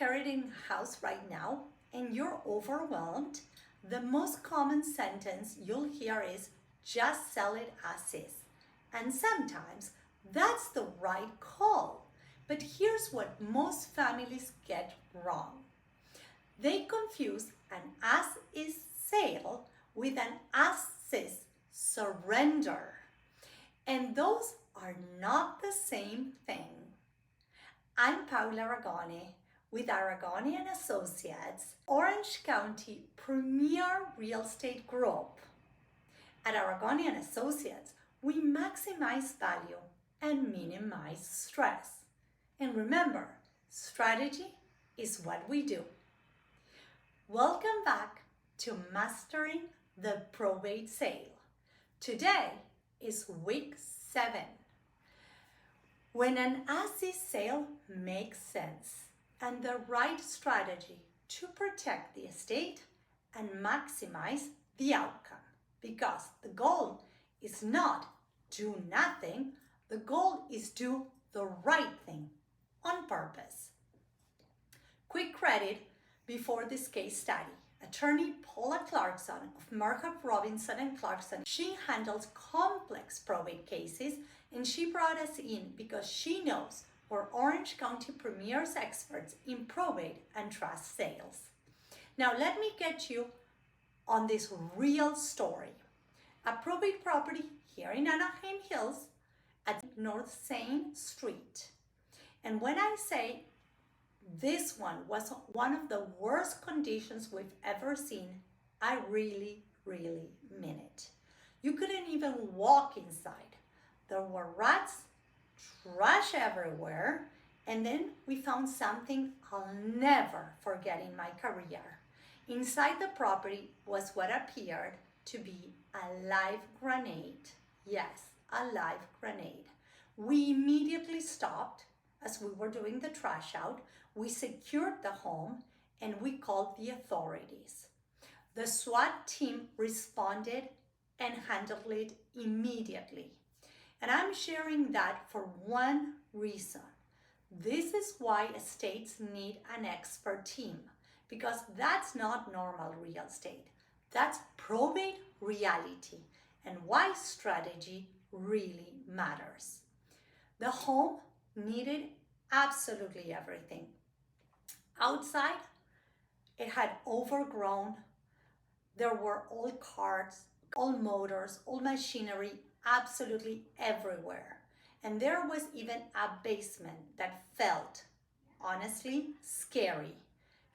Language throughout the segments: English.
inheriting a house right now and you're overwhelmed, the most common sentence you'll hear is, just sell it as is. And sometimes that's the right call. But here's what most families get wrong. They confuse an as-is sale with an as-is surrender. And those are not the same thing. I'm Paula Aragone with Aragone Associates, Orange County premier real estate group. At Aragone Associates, we maximize value and minimize stress. And remember, strategy is what we do. Welcome back to Mastering the Probate Sale. Today is week 7. When an as-is sale makes sense and the right strategy to protect the estate and maximize the outcome. Because the goal is not do nothing, the goal is do the right thing on purpose. Quick credit before this case study. Attorney Paula Clarkson of Markup Robinson and Clarkson. She handles complex probate cases and she brought us in because she knows we're Orange County premier's experts in probate and trust sales. Now let me get you on this real story. A probate property here in Anaheim Hills at North Saint Street. And when I say this one was one of the worst conditions we've ever seen, I really mean it. You couldn't even walk inside. There were rats, trash everywhere, and then we found something I'll never forget in my career. Inside the property was what appeared to be a live grenade. Yes, a live grenade. We immediately stopped as we were doing the trash out. We secured the home and we called the authorities. The SWAT team responded and handled it immediately. And I'm sharing that for one reason. This is why estates need an expert team, because that's not normal real estate. That's probate reality and why strategy really matters. The home needed absolutely everything. Outside, it had overgrown. There were old cars, old motors, old machinery, absolutely everywhere. And there was even a basement that felt, honestly, scary.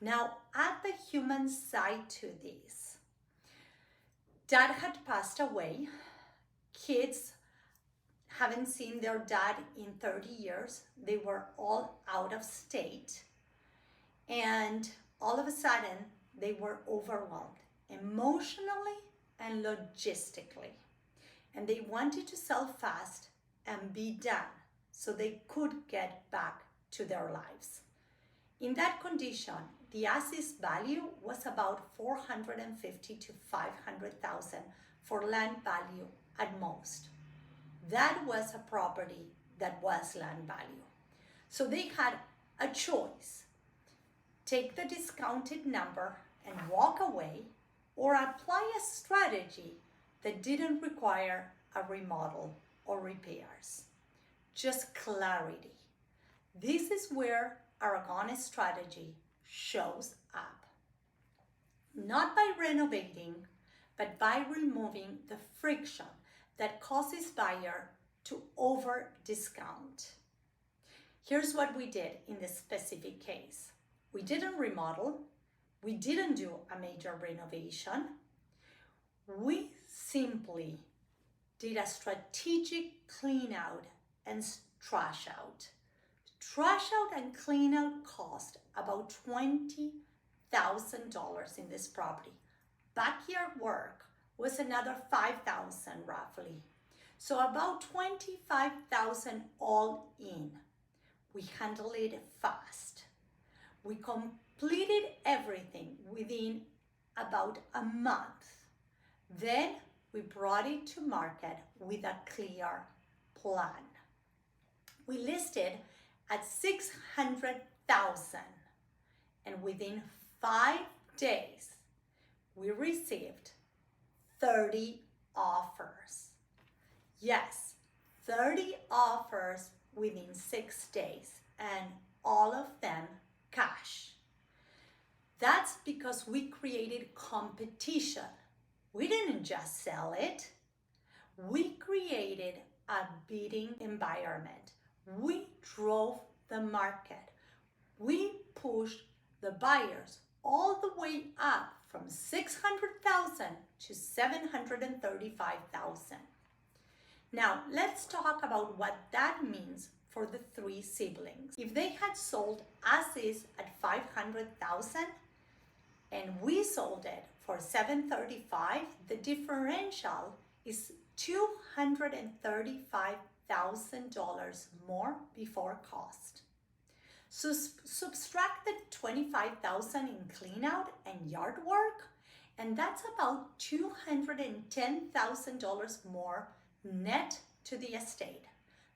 Now, add the human side to this. Dad had passed away. Kids haven't seen their dad in 30 years. They were all out of state. And all of a sudden, they were overwhelmed emotionally and logistically. And they wanted to sell fast and be done so they could get back to their lives. In that condition, the as-is value was about $450,000 to $500,000 for land value at most. That was a property that was land value. So they had a choice. Take the discounted number and walk away, or apply a strategy that didn't require a remodel or repairs. Just clarity. This is where Aragone's strategy shows up. Not by renovating, but by removing the friction that causes buyer to over discount. Here's what we did in this specific case. We didn't remodel. We didn't do a major renovation. We simply did a strategic clean out and trash out. Trash out and clean out cost about $20,000 in this property. Backyard work was another $5,000 roughly. So about $25,000 all in. We handled it fast. We completed everything within about a month. Then we brought it to market with a clear plan. We listed at $600,000 And within 5 days, we received 30 offers. Yes, 30 offers within 6 days, and all of them cash. That's because we created competition. We didn't just sell it. We created a bidding environment. We drove the market. We pushed the buyers all the way up from 600,000 to 735,000. Now, let's talk about what that means for the 3 siblings. If they had sold as is at 500,000 and we sold it for 735, the differential is $235,000 more before cost. So subtract the $25,000 in clean out and yard work, and that's about $210,000 more net to the estate.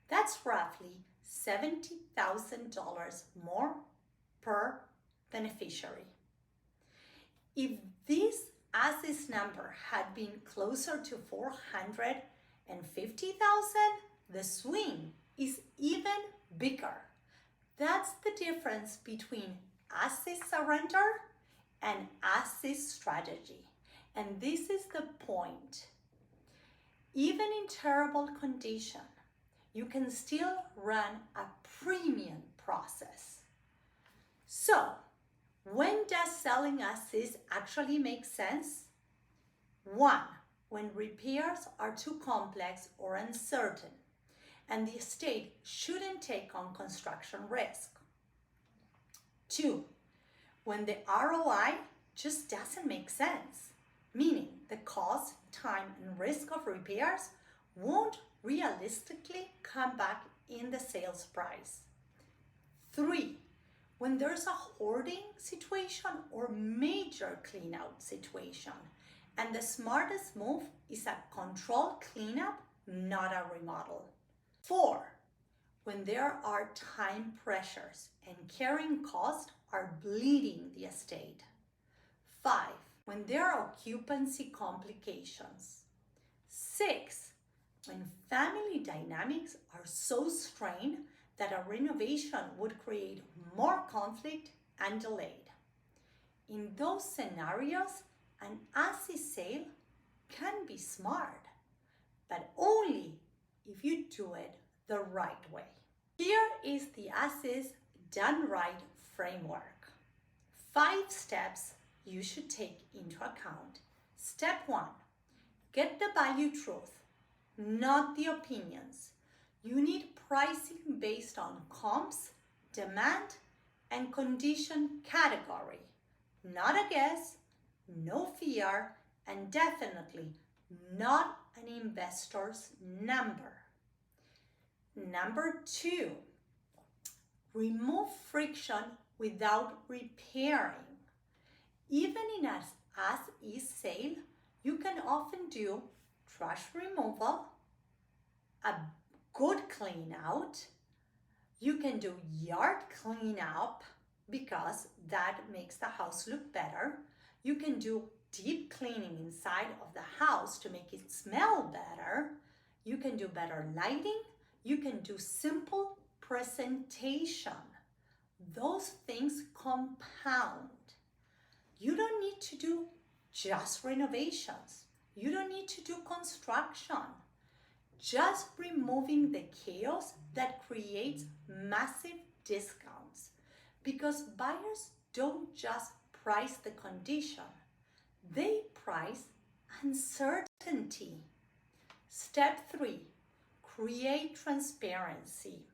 That's roughly $70,000 more per beneficiary. If this as-is number had been closer to 450,000, the swing is even bigger. That's the difference between as-is surrender and as-is strategy. And this is the point. Even in terrible condition, you can still run a premium process. So, when does selling as-is actually make sense? 1, when repairs are too complex or uncertain, and the estate shouldn't take on construction risk. 2, when the ROI just doesn't make sense, meaning the cost, time, and risk of repairs won't realistically come back in the sales price. 3, when there's a hoarding situation or major clean-out situation, and the smartest move is a controlled cleanup, not a remodel. 4, when there are time pressures and carrying costs are bleeding the estate. 5, when there are occupancy complications. 6, when family dynamics are so strained that a renovation would create more conflict and delayed. In those scenarios, an as-is sale can be smart, but only if you do it the right way. Here is the as-is done right framework. 5 steps you should take into account. Step 1, get the value truth, not the opinions. You need pricing based on comps, demand, and condition category. Not a guess, no fear, and definitely not an investor's number. Number 2, remove friction without repairing. Even in an as-is sale, you can often do trash removal, a good clean out. You can do yard cleanup because that makes the house look better. You can do deep cleaning inside of the house to make it smell better. You can do better lighting. You can do simple presentation. Those things compound. You don't need to do just renovations. You don't need to do construction. Just removing the chaos that creates massive discounts, because buyers don't just price the condition, they price uncertainty. Step 3, create transparency.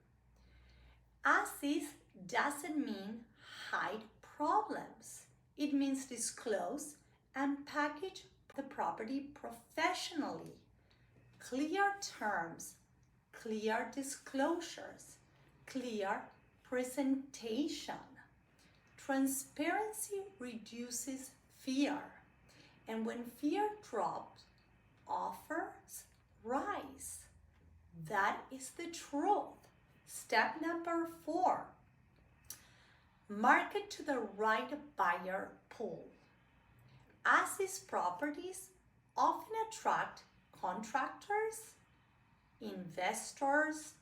As-is doesn't mean hide problems. It means disclose and package the property professionally. Clear terms, clear disclosures, clear presentation. Transparency reduces fear, and when fear drops, offers rise. That is the truth. Step number 4, Market to the right buyer pool. As-is properties often attract contractors, investors,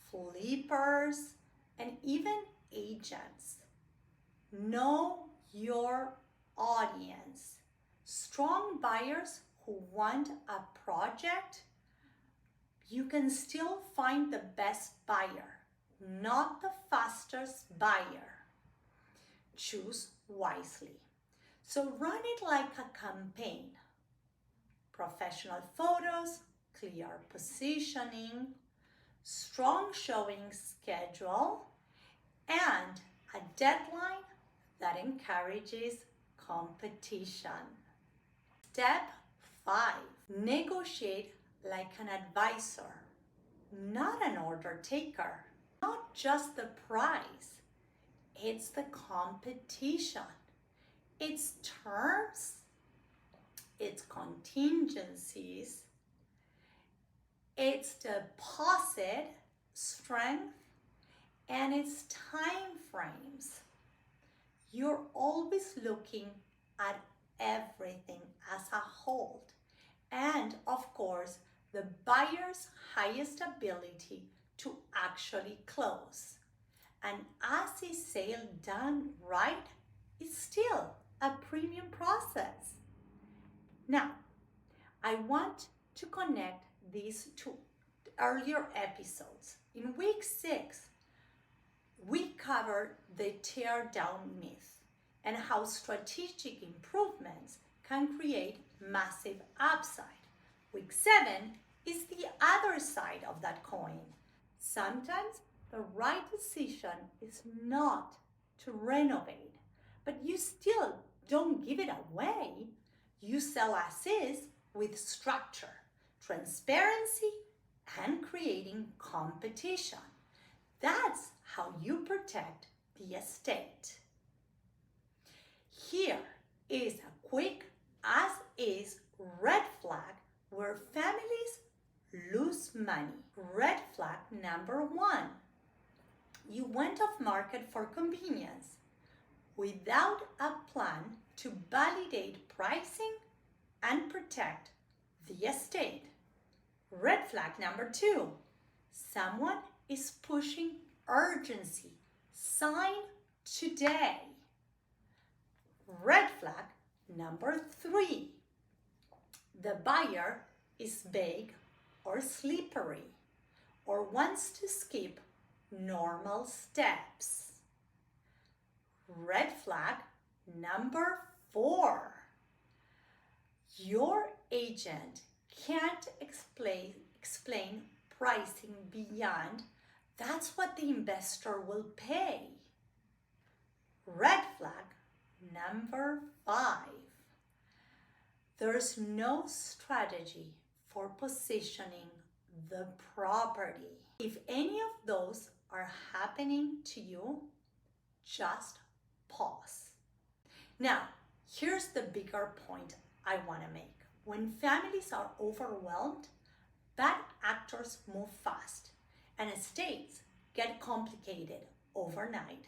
flippers, and even agents. Know your audience. Strong buyers who want a project, you can still find the best buyer, not the fastest buyer. Choose wisely. So run it like a campaign. Professional photos, clear positioning, strong showing schedule, and a deadline that encourages competition. Step 5. Negotiate like an advisor, not an order taker. Not just the price, it's the competition. Its terms, its contingencies, its deposit strength, and its time frames. You're always looking at everything as a whole, and of course, the buyer's highest ability to actually close. An as-is sale done right is still a premium process. Now, I want to connect these to earlier episodes. In week 6, we covered the tear down myth and how strategic improvements can create massive upside. Week 7 is the other side of that coin. Sometimes the right decision is not to renovate, but you still don't give it away. You sell as is with structure, transparency, and creating competition. That's how you protect the estate. Here is a quick as-is red flag where families lose money. Red flag number 1. You went off market for convenience without a plan to validate pricing and protect the estate. Red flag number 2. Someone is pushing urgency. Sign today. Red flag number 3. The buyer is vague or slippery or wants to skip normal steps. Red flag number 4. Your agent can't explain pricing beyond that's what the investor will pay. Red flag number 5. There's no strategy for positioning the property. If any of those are happening to you, just pause. Now, here's the bigger point I want to make. When families are overwhelmed, bad actors move fast and estates get complicated overnight.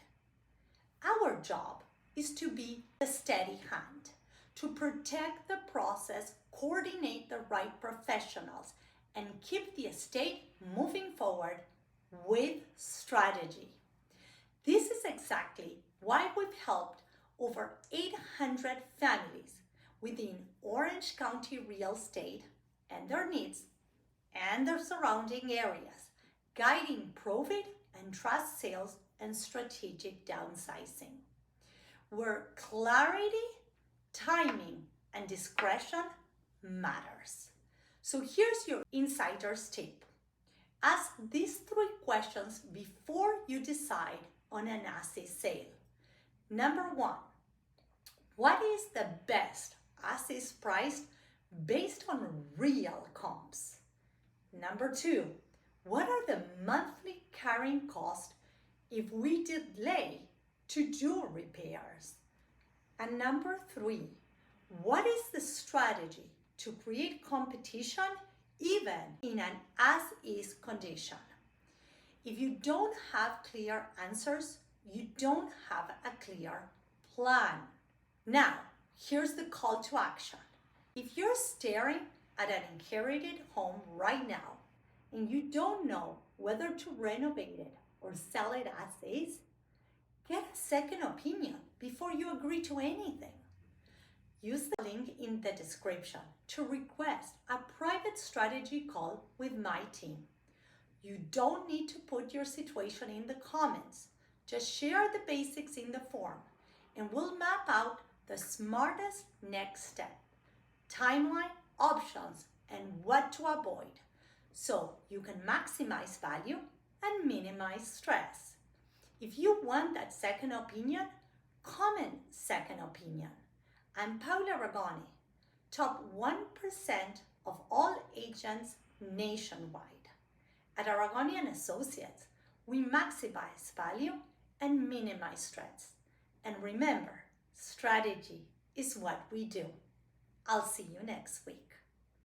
Our job is to be the steady hand, to protect the process, coordinate the right professionals, and keep the estate moving forward with strategy. This is exactly why we've helped over 800 families within Orange County real estate and their needs and their surrounding areas, guiding probate and trust sales and strategic downsizing, where clarity, timing, and discretion matters. So here's your insider's tip. Ask these 3 questions before you decide on an as-is sale. Number 1, what is the best as-is price based on real comps? Number 2, what are the monthly carrying costs if we delay to do repairs? And number 3, what is the strategy to create competition even in an as-is condition? If you don't have clear answers, you don't have a clear plan. Now, here's the call to action. If you're staring at an inherited home right now and you don't know whether to renovate it or sell it as is, get a second opinion before you agree to anything. Use the link in the description to request a private strategy call with my team. You don't need to put your situation in the comments. Just share the basics in the form and we'll map out the smartest next step, timeline, options, and what to avoid so you can maximize value and minimize stress. If you want that second opinion, comment second opinion. I'm Paula Aragone, top 1% of all agents nationwide. At Aragone Associates, we maximize value and minimize stress. And remember, strategy is what we do. I'll see you next week.